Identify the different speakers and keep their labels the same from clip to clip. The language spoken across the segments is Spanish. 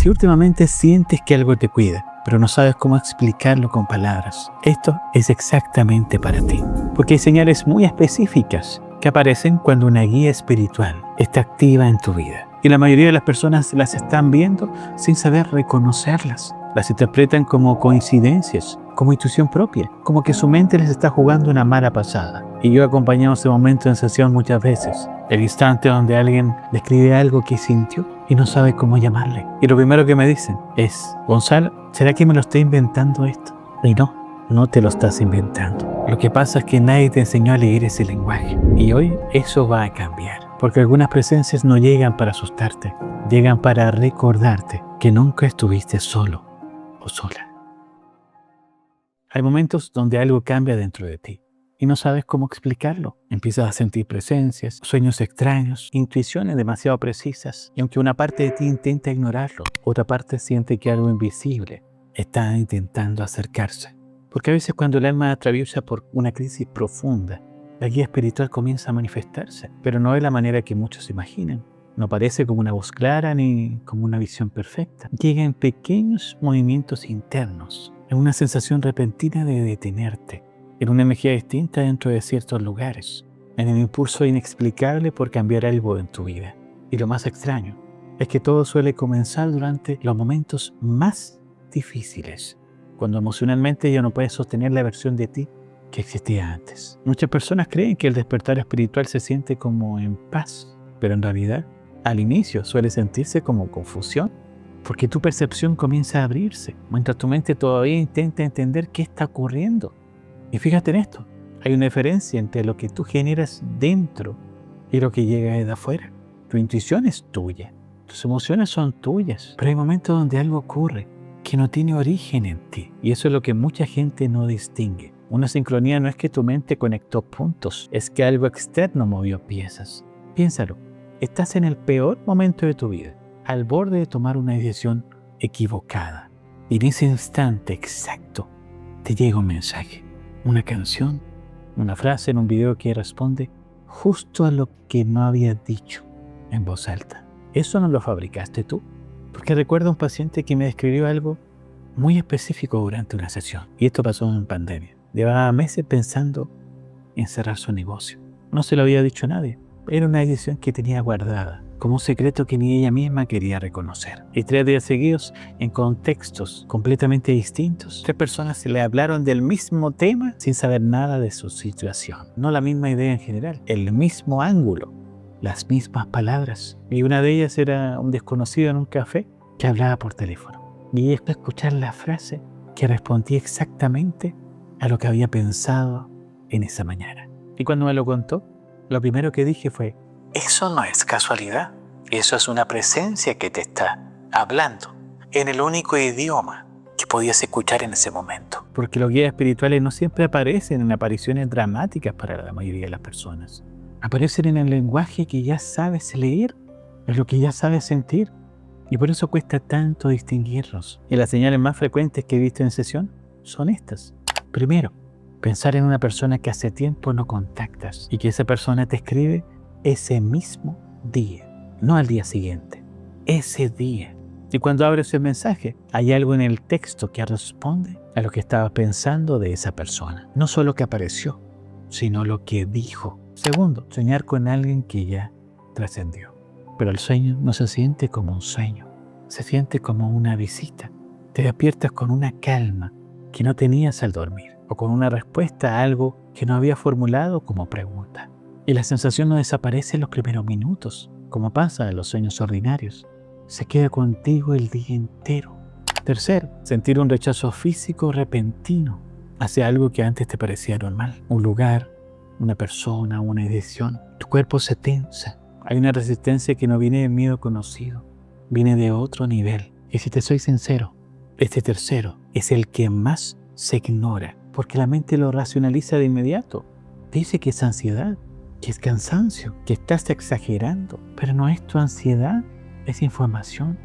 Speaker 1: Si últimamente sientes que algo te cuida, pero no sabes cómo explicarlo con palabras, esto es exactamente para ti. Porque hay señales muy específicas que aparecen cuando una guía espiritual está activa en tu vida. Y la mayoría de las personas las están viendo sin saber reconocerlas. Las interpretan como coincidencias, como intuición propia, como que su mente les está jugando una mala pasada. Y yo he acompañado ese momento en sesión muchas veces. El instante donde alguien describe algo que sintió y no sabe cómo llamarle. Y lo primero que me dicen es: Gonzalo, ¿será que me lo estoy inventando esto? Y no te lo estás inventando. Lo que pasa es que nadie te enseñó a leer ese lenguaje. Y hoy eso va a cambiar. Porque algunas presencias no llegan para asustarte, llegan para recordarte que nunca estuviste solo o sola. Hay momentos donde algo cambia dentro de ti y no sabes cómo explicarlo. Empiezas a sentir presencias, sueños extraños, intuiciones demasiado precisas. Y aunque una parte de ti intenta ignorarlo, otra parte siente que algo invisible está intentando acercarse. Porque a veces cuando el alma atraviesa por una crisis profunda, la guía espiritual comienza a manifestarse, pero no de la manera que muchos imaginan. No aparece como una voz clara ni como una visión perfecta. Llega en pequeños movimientos internos, en una sensación repentina de detenerte, en una energía distinta dentro de ciertos lugares, en el impulso inexplicable por cambiar algo en tu vida. Y lo más extraño es que todo suele comenzar durante los momentos más difíciles, cuando emocionalmente ya no puedes sostener la versión de ti que existía antes. Muchas personas creen que el despertar espiritual se siente como en paz, pero en realidad al inicio suele sentirse como confusión, porque tu percepción comienza a abrirse, mientras tu mente todavía intenta entender qué está ocurriendo. Y fíjate en esto, hay una diferencia entre lo que tú generas dentro y lo que llega de afuera. Tu intuición es tuya, tus emociones son tuyas, pero hay momentos donde algo ocurre que no tiene origen en ti, y eso es lo que mucha gente no distingue. Una sincronía no es que tu mente conectó puntos, es que algo externo movió piezas. Piénsalo, estás en el peor momento de tu vida, al borde de tomar una decisión equivocada, y en ese instante exacto te llega un mensaje, una canción, una frase en un video que responde justo a lo que no habías dicho en voz alta. Eso no lo fabricaste tú, porque recuerdo a un paciente que me describió algo muy específico durante una sesión, y esto pasó en pandemia. Llevaba meses pensando en cerrar su negocio. No se lo había dicho a nadie. Era una decisión que tenía guardada, como un secreto que ni ella misma quería reconocer. Y 3 días seguidos, en contextos completamente distintos, 3 personas se le hablaron del mismo tema sin saber nada de su situación. No la misma idea en general, el mismo ángulo, las mismas palabras. Y una de ellas era un desconocido en un café que hablaba por teléfono. Y ella fue a escuchar la frase que respondía exactamente a lo que había pensado en esa mañana. Y cuando me lo contó, lo primero que dije fue: eso no es casualidad, eso es una presencia que te está hablando en el único idioma que podías escuchar en ese momento. Porque los guías espirituales no siempre aparecen en apariciones dramáticas para la mayoría de las personas. Aparecen en el lenguaje que ya sabes leer, en lo que ya sabes sentir. Y por eso cuesta tanto distinguirlos. Y las señales más frecuentes que he visto en sesión son estas. Primero, pensar en una persona que hace tiempo no contactas y que esa persona te escribe ese mismo día, no al día siguiente, ese día. Y cuando abres el mensaje, hay algo en el texto que responde a lo que estabas pensando de esa persona. No solo que apareció, sino lo que dijo. Segundo, soñar con alguien que ya trascendió. Pero el sueño no se siente como un sueño, se siente como una visita. Te despiertas con una calma que no tenías al dormir, o con una respuesta a algo que no había formulado como pregunta. Y la sensación no desaparece en los primeros minutos, como pasa en los sueños ordinarios. Se queda contigo el día entero. Tercero, sentir un rechazo físico repentino hacia algo que antes te parecía normal. Un lugar, una persona, una decisión. Tu cuerpo se tensa. Hay una resistencia que no viene de miedo conocido, viene de otro nivel. Y si te soy sincero, este tercero es el que más se ignora, porque la mente lo racionaliza de inmediato. Dice que es ansiedad, que es cansancio, que estás exagerando, pero no es tu ansiedad, es información.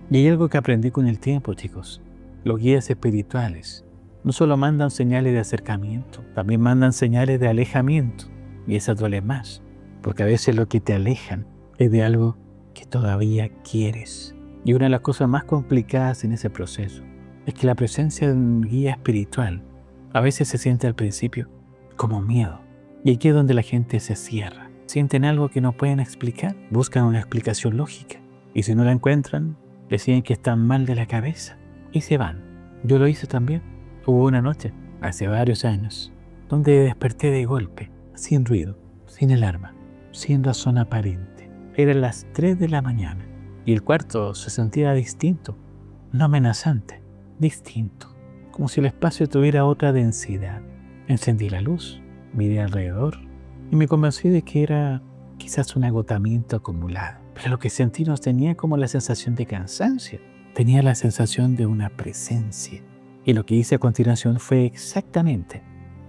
Speaker 1: Y hay algo que aprendí con el tiempo, chicos. Los guías espirituales no solo mandan señales de acercamiento, también mandan señales de alejamiento. Y esa duele más, porque a veces lo que te alejan es de algo que todavía quieres. Y una de las cosas más complicadas en ese proceso es que la presencia de un guía espiritual a veces se siente al principio como miedo. Y aquí es donde la gente se cierra. Sienten algo que no pueden explicar, buscan una explicación lógica. Y si no la encuentran, deciden que están mal de la cabeza y se van. Yo lo hice también. Hubo una noche, hace varios años, donde desperté de golpe, sin ruido, sin alarma, sin razón aparente. Eran las 3 de la mañana y el cuarto se sentía distinto, no amenazante, distinto, como si el espacio tuviera otra densidad. Encendí la luz, miré alrededor y me convencí de que era quizás un agotamiento acumulado. Pero lo que sentí no tenía como la sensación de cansancio, tenía la sensación de una presencia. Y lo que hice a continuación fue exactamente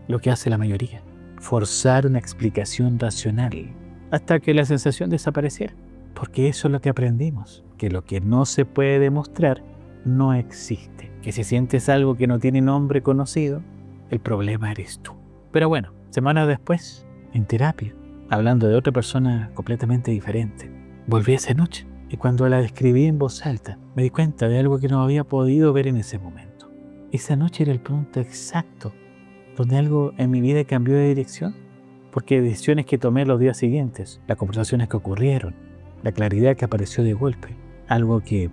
Speaker 1: lo que hace la mayoría: forzar una explicación racional hasta que la sensación desapareciera. Porque eso es lo que aprendimos, que lo que no se puede demostrar no existe. Que si sientes algo que no tiene nombre conocido, el problema eres tú. Pero bueno, semanas después, en terapia, hablando de otra persona completamente diferente, volví esa noche y cuando la describí en voz alta, me di cuenta de algo que no había podido ver en ese momento. Esa noche era el punto exacto donde algo en mi vida cambió de dirección, porque decisiones que tomé los días siguientes, las conversaciones que ocurrieron, la claridad que apareció de golpe, algo que,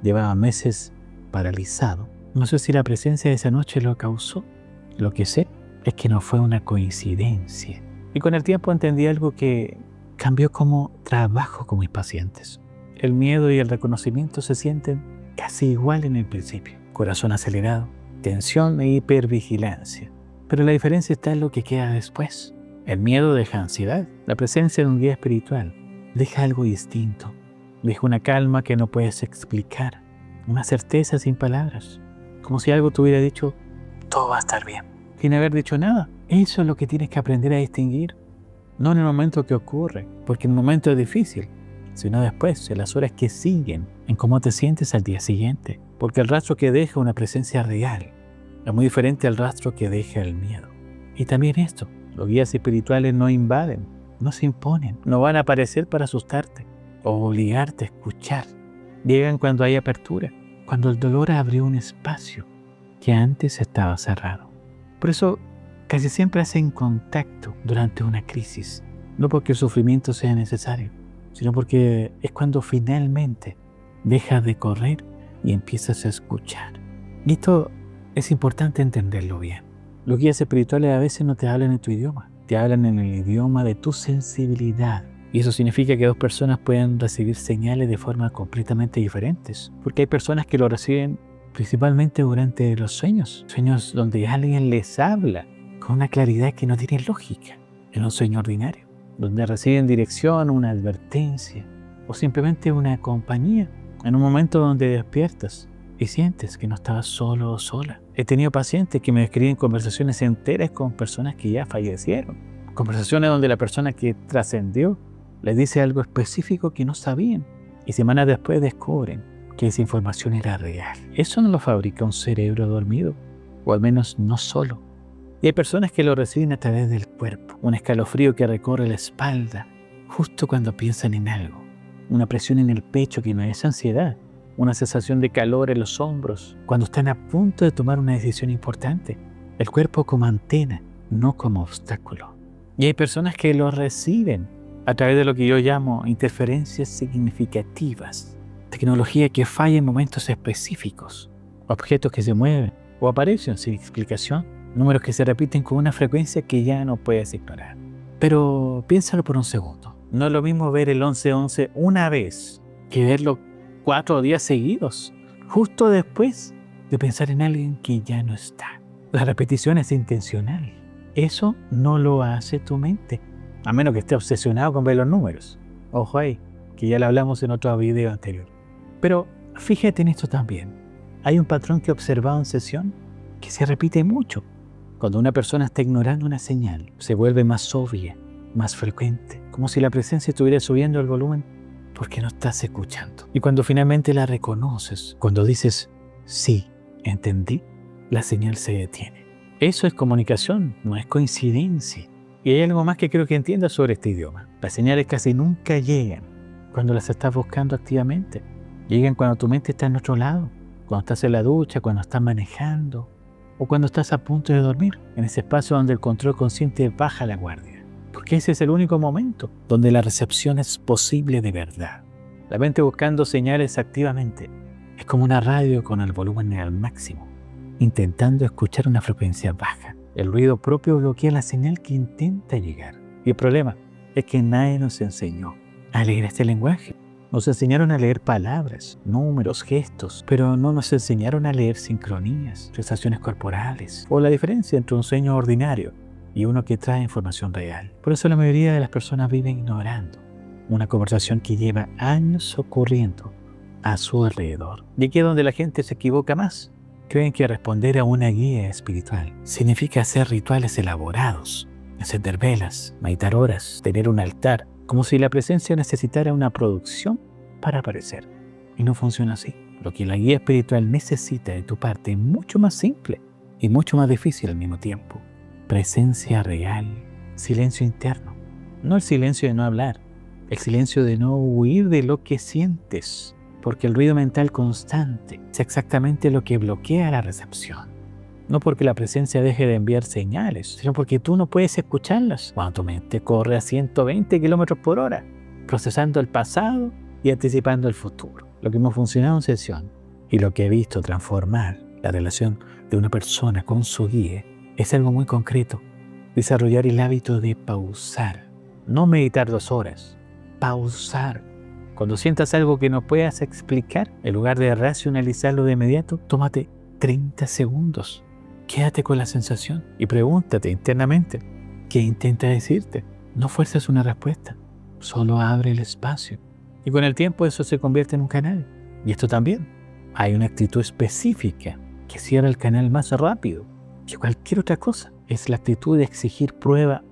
Speaker 1: llevaba meses paralizado. No sé si la presencia de esa noche lo causó. Lo que sé es que no fue una coincidencia. Y con el tiempo entendí algo que cambió cómo trabajo con mis pacientes. El miedo y el reconocimiento se sienten casi igual en el principio. Corazón acelerado, tensión e hipervigilancia. Pero la diferencia está en lo que queda después. El miedo deja ansiedad. La presencia de un guía espiritual deja algo distinto. Deja una calma que no puedes explicar. Una certeza sin palabras. Como si algo te hubiera dicho, todo va a estar bien, sin haber dicho nada. Eso es lo que tienes que aprender a distinguir. No en el momento que ocurre, porque el momento es difícil, sino después, en las horas que siguen, en cómo te sientes al día siguiente. Porque el rastro que deja una presencia real es muy diferente al rastro que deja el miedo. Y también esto, los guías espirituales no invaden, no se imponen, no van a aparecer para asustarte o obligarte a escuchar. Llegan cuando hay apertura, cuando el dolor abrió un espacio que antes estaba cerrado. Por eso casi siempre hacen contacto durante una crisis, no porque el sufrimiento sea necesario, sino porque es cuando finalmente dejas de correr y empiezas a escuchar. Y esto es importante entenderlo bien. Los guías espirituales a veces no te hablan en tu idioma, te hablan en el idioma de tu sensibilidad. Y eso significa que dos personas pueden recibir señales de forma completamente diferentes, porque hay personas que lo reciben principalmente durante los sueños donde alguien les habla con una claridad que no tiene lógica, en un sueño ordinario, donde reciben dirección, una advertencia o simplemente una compañía, en un momento donde despiertas y sientes que no estabas solo o sola. He tenido pacientes que me describen conversaciones enteras con personas que ya fallecieron, conversaciones donde la persona que trascendió les dice algo específico que no sabían y semanas después descubren que esa información era real. Eso no lo fabrica un cerebro dormido, o al menos no solo. Y hay personas que lo reciben a través del cuerpo, un escalofrío que recorre la espalda justo cuando piensan en algo, una presión en el pecho que no es ansiedad, una sensación de calor en los hombros cuando están a punto de tomar una decisión importante. El cuerpo como antena, no como obstáculo. Y hay personas que lo reciben a través de lo que yo llamo interferencias significativas, tecnología que falla en momentos específicos, objetos que se mueven o aparecen sin explicación, números que se repiten con una frecuencia que ya no puedes ignorar. Pero piénsalo por un segundo. No es lo mismo ver el 11-11 una vez que verlo 4 días seguidos, justo después de pensar en alguien que ya no está. La repetición es intencional. Eso no lo hace tu mente, a menos que esté obsesionado con ver los números. Ojo ahí, que ya lo hablamos en otro video anterior. Pero fíjate en esto también. Hay un patrón que he observado en sesión que se repite mucho. Cuando una persona está ignorando una señal, se vuelve más obvia, más frecuente, como si la presencia estuviera subiendo el volumen porque no estás escuchando. Y cuando finalmente la reconoces, cuando dices, sí, entendí, la señal se detiene. Eso es comunicación, no es coincidencia. Y hay algo más que creo que entiendas sobre este idioma. Las señales casi nunca llegan cuando las estás buscando activamente. Llegan cuando tu mente está en otro lado, cuando estás en la ducha, cuando estás manejando o cuando estás a punto de dormir, en ese espacio donde el control consciente baja la guardia. Porque ese es el único momento donde la recepción es posible de verdad. La mente buscando señales activamente es como una radio con el volumen al máximo, intentando escuchar una frecuencia baja. El ruido propio bloquea la señal que intenta llegar. Y el problema es que nadie nos enseñó a leer este lenguaje. Nos enseñaron a leer palabras, números, gestos, pero no nos enseñaron a leer sincronías, sensaciones corporales o la diferencia entre un sueño ordinario y uno que trae información real. Por eso la mayoría de las personas viven ignorando una conversación que lleva años ocurriendo a su alrededor. Y aquí es donde la gente se equivoca más. Creen que responder a una guía espiritual significa hacer rituales elaborados, encender velas, meditar horas, tener un altar, como si la presencia necesitara una producción para aparecer. Y no funciona así. Lo que la guía espiritual necesita de tu parte es mucho más simple y mucho más difícil al mismo tiempo. Presencia real, silencio interno. No el silencio de no hablar, el silencio de no huir de lo que sientes, porque el ruido mental constante es exactamente lo que bloquea la recepción. No porque la presencia deje de enviar señales, sino porque tú no puedes escucharlas cuando tu mente corre a 120 km/h, procesando el pasado y anticipando el futuro. Lo que me ha funcionado en sesión y lo que he visto transformar la relación de una persona con su guía es algo muy concreto. Desarrollar el hábito de pausar. No meditar 2 horas. Pausar. Cuando sientas algo que no puedas explicar, en lugar de racionalizarlo de inmediato, tómate 30 segundos. Quédate con la sensación y pregúntate internamente qué intenta decirte. No fuerces una respuesta, solo abre el espacio. Y con el tiempo eso se convierte en un canal. Y esto también. Hay una actitud específica que cierra el canal más rápido que cualquier otra cosa. Es la actitud de exigir prueba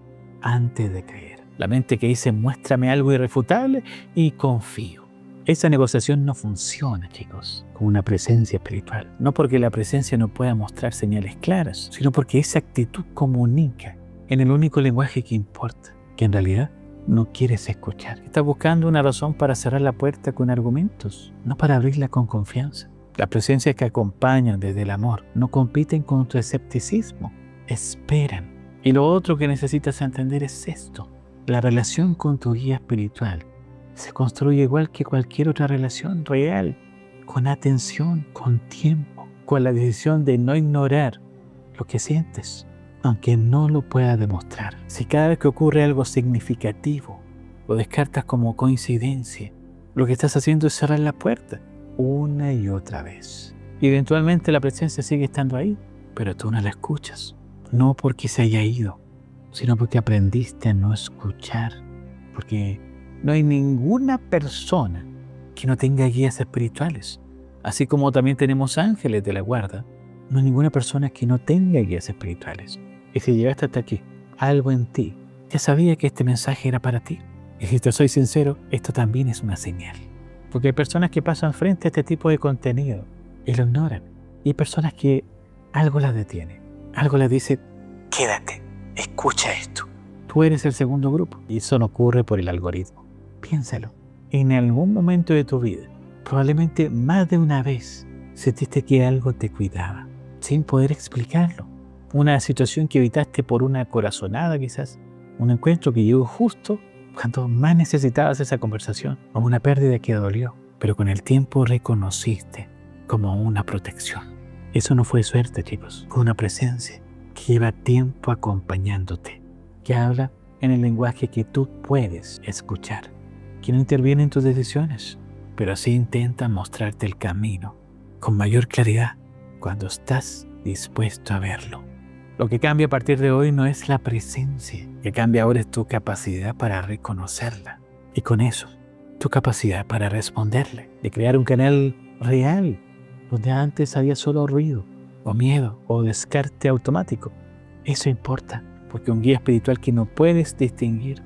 Speaker 1: antes de creer. La mente que dice muéstrame algo irrefutable y confío. Esa negociación no funciona, chicos, con una presencia espiritual. No porque la presencia no pueda mostrar señales claras, sino porque esa actitud comunica en el único lenguaje que importa, que en realidad no quieres escuchar. Estás buscando una razón para cerrar la puerta con argumentos, no para abrirla con confianza. Las presencias que acompañan desde el amor no compiten con tu escepticismo, esperan. Y lo otro que necesitas entender es esto. La relación con tu guía espiritual se construye igual que cualquier otra relación real, con atención, con tiempo, con la decisión de no ignorar lo que sientes, aunque no lo puedas demostrar. Si cada vez que ocurre algo significativo lo descartas como coincidencia, lo que estás haciendo es cerrar la puerta una y otra vez. Y eventualmente la presencia sigue estando ahí, pero tú no la escuchas. No porque se haya ido, sino porque aprendiste a no escuchar. Porque no hay ninguna persona que no tenga guías espirituales. Así como también tenemos ángeles de la guarda, no hay ninguna persona que no tenga guías espirituales. Y si llegaste hasta aquí, algo en ti ya sabía que este mensaje era para ti. Y si te soy sincero, esto también es una señal. Porque hay personas que pasan frente a este tipo de contenido y lo ignoran. Y hay personas que algo las detiene. Algo les dice, quédate, escucha esto. Tú eres el segundo grupo. Y eso no ocurre por el algoritmo. Piénsalo. En algún momento de tu vida, probablemente más de una vez, sentiste que algo te cuidaba, sin poder explicarlo. Una situación que evitaste por una corazonada quizás. Un encuentro que llegó justo cuando más necesitabas esa conversación, o una pérdida que dolió, pero con el tiempo reconociste como una protección. Eso no fue suerte, chicos, fue una presencia que lleva tiempo acompañándote, que habla en el lenguaje que tú puedes escuchar, que no interviene en tus decisiones, pero sí intenta mostrarte el camino con mayor claridad cuando estás dispuesto a verlo. Lo que cambia a partir de hoy no es la presencia, lo que cambia ahora es tu capacidad para reconocerla. Y con eso, tu capacidad para responderle, de crear un canal real, donde antes había solo ruido, o miedo, o descarte automático. Eso importa, porque un guía espiritual que no puedes distinguir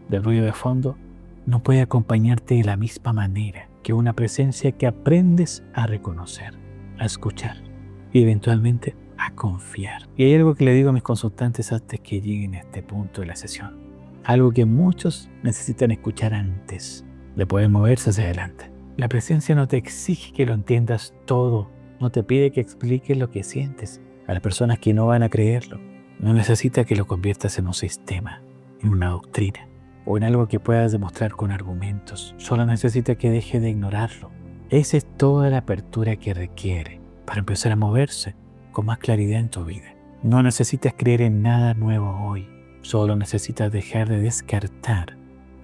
Speaker 1: del ruido de fondo, no puede acompañarte de la misma manera que una presencia que aprendes a reconocer, a escuchar y eventualmente a confiar. Y hay algo que le digo a mis consultantes antes que lleguen a este punto de la sesión. Algo que muchos necesitan escuchar antes de poder moverse hacia adelante. La presencia no te exige que lo entiendas todo, no te pide que expliques lo que sientes a las personas que no van a creerlo. No necesita que lo conviertas en un sistema, en una doctrina o en algo que puedas demostrar con argumentos. Solo necesita que deje de ignorarlo. Esa es toda la apertura que requiere para empezar a moverse con más claridad en tu vida. No necesitas creer en nada nuevo hoy. Solo necesitas dejar de descartar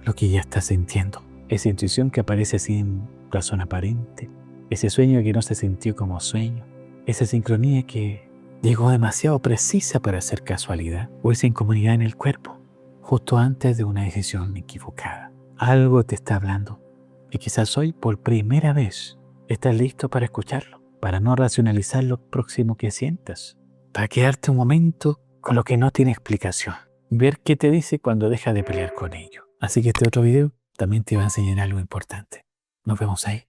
Speaker 1: lo que ya estás sintiendo. Esa intuición que aparece sin razón aparente. Ese sueño que no se sintió como sueño. Esa sincronía que llegó demasiado precisa para ser casualidad. O esa incomodidad en el cuerpo, justo antes de una decisión equivocada. Algo te está hablando. Y quizás hoy, por primera vez, estás listo para escucharlo. Para no racionalizar lo próximo que sientas. Para quedarte un momento con lo que no tiene explicación. Ver qué te dice cuando deja de pelear con ello. Así que este otro video también te va a enseñar algo importante. Nos vemos ahí.